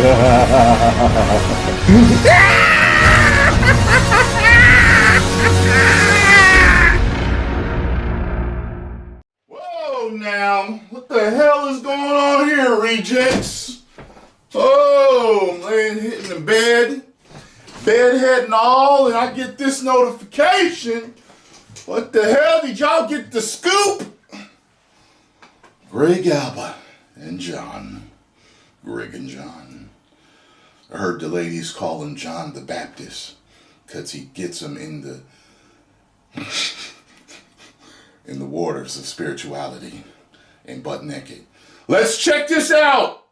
Whoa, now, what the hell is going on here, rejects? Oh, I'm laying hitting the bedhead and all, and I get this notification. What the hell? Did y'all get the scoop? Greg Alba and John. Greg and John. I heard the ladies call him John the Baptist because he gets them in the waters of spirituality and butt naked. Let's check this out.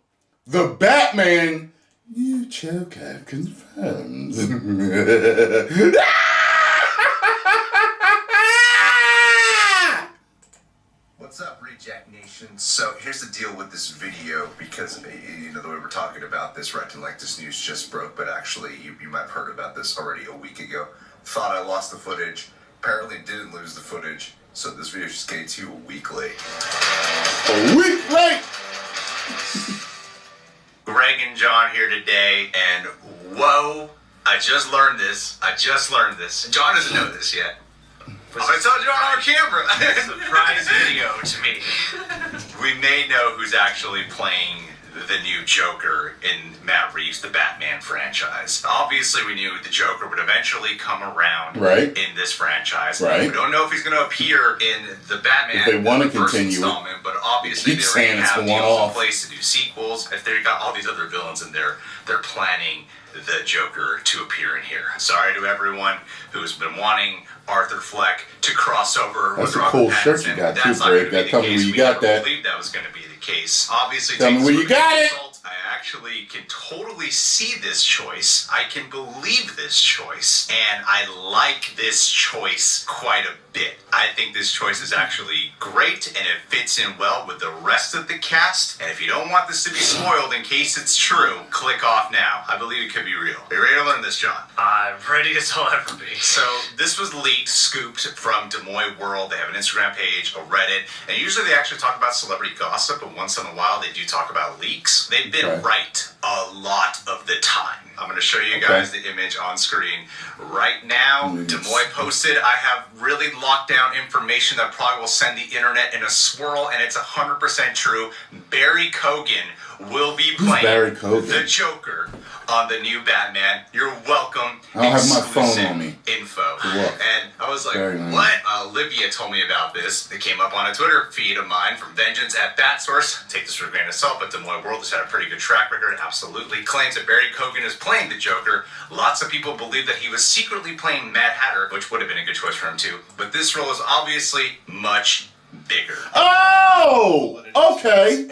The Batman new Joker confirms. What's up, Reject Nation? So here's the deal with this video, because you know the way we're talking about this, right? And like this news just broke, but actually you might have heard about this already a week ago. Thought I lost the footage. Apparently didn't lose the footage. So this video just came to you a week late. A week late! Greg and John here today, and whoa, I just learned this. John doesn't know this yet. I told you on our camera. Surprise video to me. We may know who's actually playing the new Joker in Matt Reeves' The Batman franchise. Obviously, we knew the Joker would eventually come around in this franchise. We don't know if he's going to appear in the Batman if they want to continue installment, but obviously they already have deals in place to do sequels. If they've got all these other villains in there, they're planning the Joker to appear in here. Sorry to everyone who's been wanting Arthur Fleck to cross over with Robert Pattinson. That's a cool shirt you got too, Greg. Tell me where you got that. I believe that was going to be the case. Obviously, tell me where you got it. I actually can totally see this choice. I can believe this choice. And I like this choice quite a bit. I think this choice is actually great, and it fits in well with the rest of the cast. And if you don't want this to be spoiled in case it's true, click off now. I believe it could be real. Are you ready to learn this, John? I'm ready as I'll ever be. So this was leaked, scooped from Des Moines World. They have an Instagram page, a Reddit, and usually they actually talk about celebrity gossip, but once in a while they do talk about leaks. They've been right a lot of the time. I'm going to show you guys the image on screen right now. Des Moines posted, I have really locked down information that probably will send the internet in a swirl, and it's 100% true. Barry Keoghan will be playing the Joker on the new Batman. You're welcome. I don't have my phone on me. Info. And I was like, what? Olivia told me about this. It came up on a Twitter feed of mine from Vengeance at Batsource. Take this with a grain of salt, but Des Moines World has had a pretty good track record. Absolutely claims that Barry Keoghan is playing the Joker. Lots of people believe that he was secretly playing Mad Hatter, which would have been a good choice for him too. But this role is obviously much bigger. Oh, okay.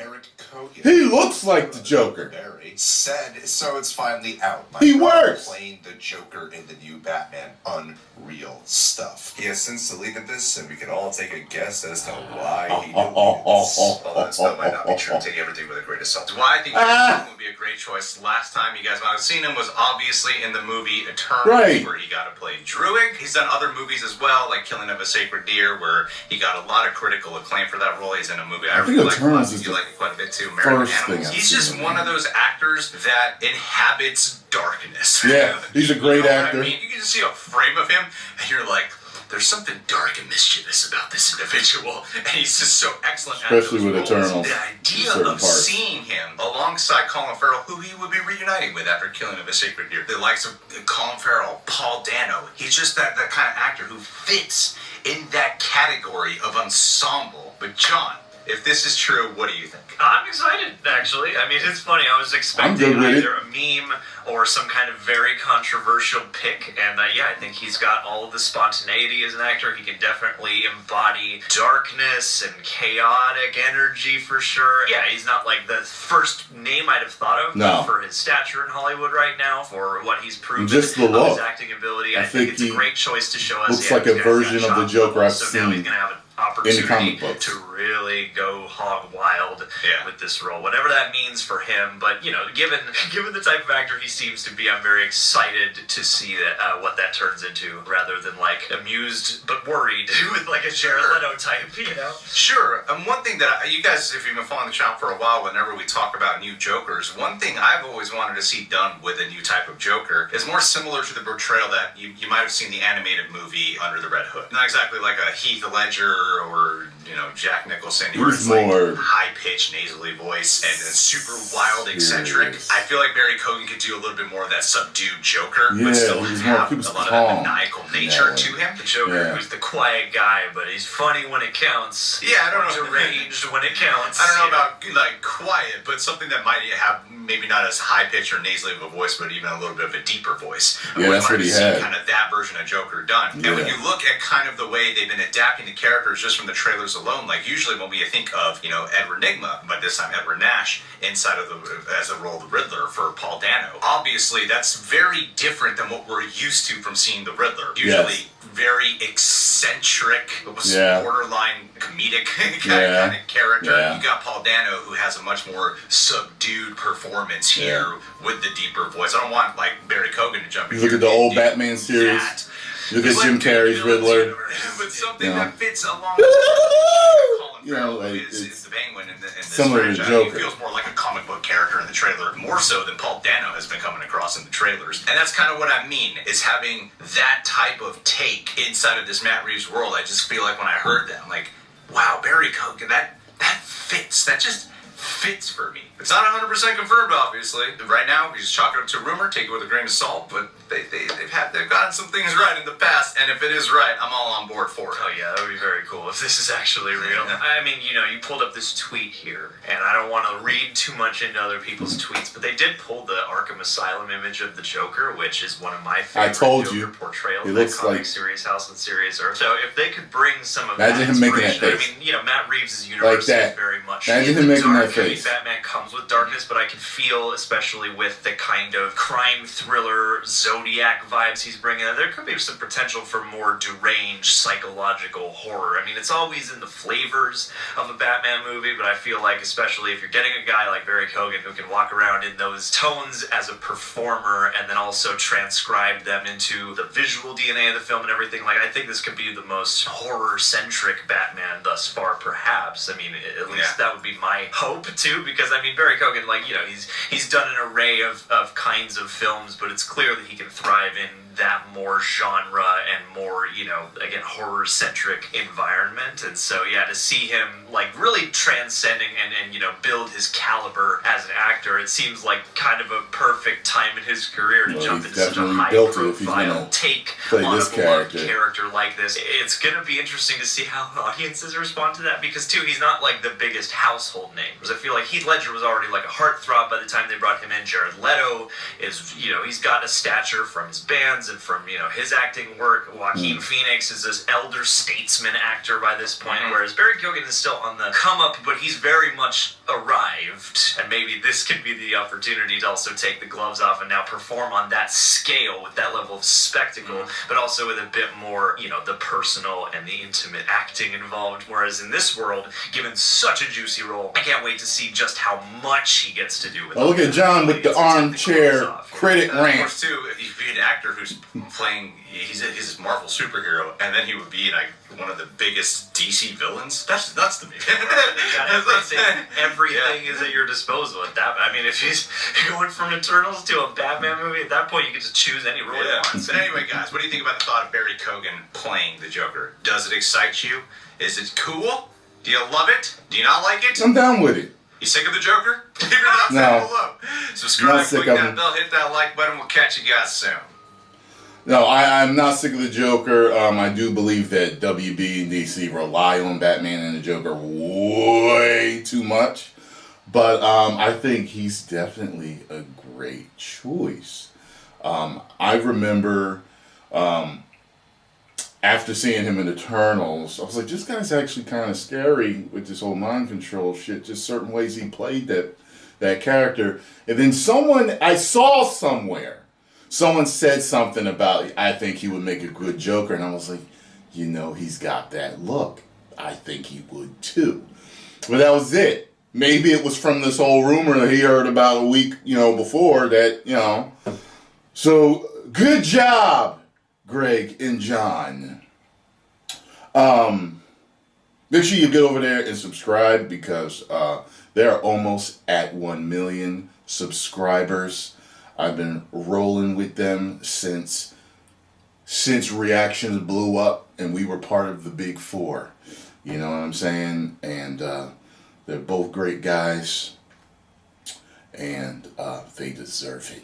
He looks like the Joker. Said so. It's finally out. He works. Playing the Joker in the new Batman. Unreal stuff. He has since deleted this, and we can all take a guess as to why he deleted this. Although that stuff might not be true. Take everything with a grain of salt. Why I think that would be a great choice. Last time you guys might have seen him was obviously in the movie Eternals, where he got to play Druig. He's done other movies as well, like Killing of a Sacred Deer, where he got a lot of critical acclaim for that role. He's in a movie I really like. You like it quite a bit too. He's just one of those actors that inhabits darkness. Yeah, he's a great actor. I mean, you can just see a frame of him, and you're like, there's something dark and mischievous about this individual, and he's just so excellent. Especially with Eternals. The idea of seeing him alongside Colin Farrell, who he would be reuniting with after Killing of a Sacred Deer, the likes of Colin Farrell, Paul Dano, he's just that kind of actor who fits in that category of ensemble. But John, if this is true, what do you think? I'm excited, actually. I mean, it's funny. I was expecting either a meme or some kind of very controversial pick. And yeah, I think he's got all of the spontaneity as an actor. He can definitely embody darkness and chaotic energy for sure. Yeah, he's not like the first name I'd have thought of for his stature in Hollywood right now, for what he's proven just the of his acting ability. I think it's a great choice to show us. Looks like a version of the Joker I've seen. Now he's going to have opportunity to really go hog wild with this role, whatever that means for him. But you know, given the type of actor he seems to be, I'm very excited to see that what that turns into, rather than like amused but worried with like a Jared Leto type, you know. Sure. One thing that you guys, if you've been following the channel for a while, whenever we talk about new Jokers, one thing I've always wanted to see done with a new type of Joker is more similar to the portrayal that you might have seen the animated movie Under the Red Hood. Not exactly like a Heath Ledger or, you know, Jack Nicholson, where it's more like high-pitched, nasally voice and super wild, eccentric. I feel like Barry Keoghan could do a little bit more of that subdued Joker, but still have a lot of that maniacal nature to him. The Joker who's the quiet guy, but he's funny when it counts. Yeah, I don't know. Deranged when it counts. I don't know about like quiet, but something that might have maybe not as high-pitched or nasally of a voice, but even a little bit of a deeper voice. That's what he had. Kind of that version of Joker done. And when you look at kind of the way they've been adapting the characters just from the trailers alone, like usually when we think of, you know, Edward Nygma, but this time Edward Nash inside of as the role of the Riddler for Paul Dano. Obviously, that's very different than what we're used to from seeing the Riddler. Usually very eccentric, borderline comedic kind of character. You got Paul Dano, who has a much more subdued performance here with the deeper voice. I don't want like Barry Keoghan to jump in. You look at the old Batman series. Look at Jim Carrey's Riddler. But something that fits along. You know, like is the Penguin in this similar to Joker. He feels more like a comic book character in the trailer, more so than Paul Dano has been coming across in the trailers. And that's kind of what I mean, is having that type of take inside of this Matt Reeves world. I just feel like when I heard that, I'm like, wow, Barry Keoghan, that fits. That just fits for me. It's not 100% confirmed, obviously. Right now, we just chalk it up to a rumor, take it with a grain of salt, but they've gotten some things right in the past, and if it is right, I'm all on board for it. Oh yeah, that would be very cool if this is actually real. I mean, you know, you pulled up this tweet here, and I don't want to read too much into other people's tweets, but they did pull the Arkham Asylum image of the Joker, which is one of my favorite Joker portrayals in the comic series House on Serious Earth. So if they could bring some of that inspiration, I mean, you know, Matt Reeves' universe is very much imagine him making that face. Batman comes with darkness, but I can feel, especially with the kind of crime thriller Zodiac vibes he's bringing in, there could be some potential for more deranged psychological horror. I mean, it's always in the flavors of a Batman movie, but I feel like, especially if you're getting a guy like Barry Keoghan who can walk around in those tones as a performer and then also transcribe them into the visual DNA of the film and everything, like, I think this could be the most horror-centric Batman thus far, perhaps. I mean, at least that would be my hope, too, because, I mean, Barry Keoghan, like, you know, he's done an array of kinds of films, but it's clear that he can thrive in that more genre and more, you know, again, horror-centric environment. And so, yeah, to see him, like, really transcending and you know, build his caliber as an actor, it seems like kind of a perfect time in his career to jump into such a high-profile take on a beloved character like this. It's going to be interesting to see how audiences respond to that, because, too, he's not, like, the biggest household name. Because I feel like Heath Ledger was already, like, a heartthrob by the time they brought him in. Jared Leto is, you know, he's got a stature from his bands and from, you know, his acting work. Joaquin Phoenix is this elder statesman actor by this point, whereas Barry Keoghan is still on the come up, but he's very much arrived. And maybe this could be the opportunity to also take the gloves off and now perform on that scale with that level of spectacle, but also with a bit more, you know, the personal and the intimate acting involved. Whereas in this world, given such a juicy role, I can't wait to see just how much he gets to do with it. Look at John with the armchair critic rant. Of course, too, if you be an actor who's playing, he's a Marvel superhero, and then he would be like one of the biggest DC villains. That's nuts to me. Everything is at your disposal at that. I mean, if he's going from Eternals to a Batman movie, at that point you get to choose any role you want. But anyway, guys, what do you think about the thought of Barry Keoghan playing the Joker? Does it excite you? Is it cool? Do you love it? Do you not like it? I'm down with it. You sick of the Joker? If you're not, no. Below. Subscribe, click that bell, hit that like button. We'll catch you guys soon. No, I'm not sick of the Joker. I do believe that WB and DC rely on Batman and the Joker way too much. But I think he's definitely a great choice. I remember after seeing him in Eternals, I was like, this guy's actually kind of scary with this whole mind control shit. Just certain ways he played that character. And then I saw somewhere, someone said something about, I think he would make a good Joker. And I was like, you know, he's got that look. I think he would too. But that was it. Maybe it was from this whole rumor that he heard about a week, before that, So, good job, Greg and John. Make sure you get over there and subscribe because they're almost at 1 million subscribers. I've been rolling with them since reactions blew up and we were part of the big four. You know what I'm saying? And they're both great guys and they deserve it.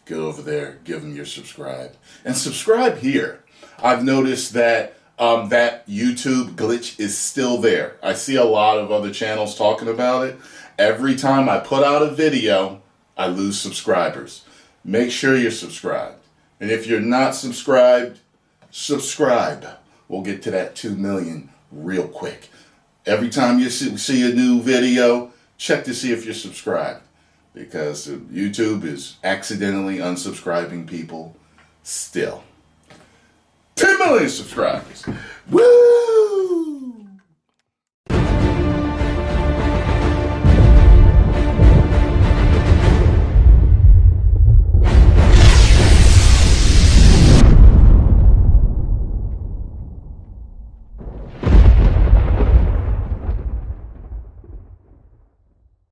Get over there, give them your subscribe. And subscribe here. I've noticed that that YouTube glitch is still there. I see a lot of other channels talking about it. Every time I put out a video, I lose subscribers. Make sure you're subscribed. And if you're not subscribed, subscribe. We'll get to that 2 million real quick. Every time you see a new video, check to see if you're subscribed. Because YouTube is accidentally unsubscribing people still. 10 million subscribers. Woo!